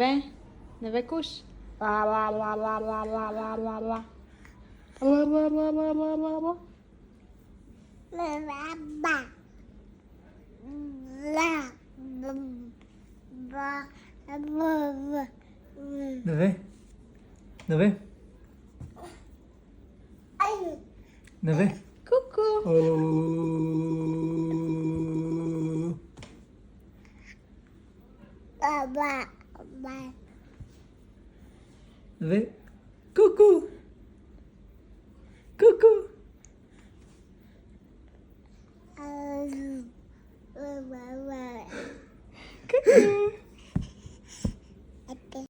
Vem, ne ve kuş. La la la la la la la la la. La la la la la la la. Neve. Neve. Neve. Coucou. Neve.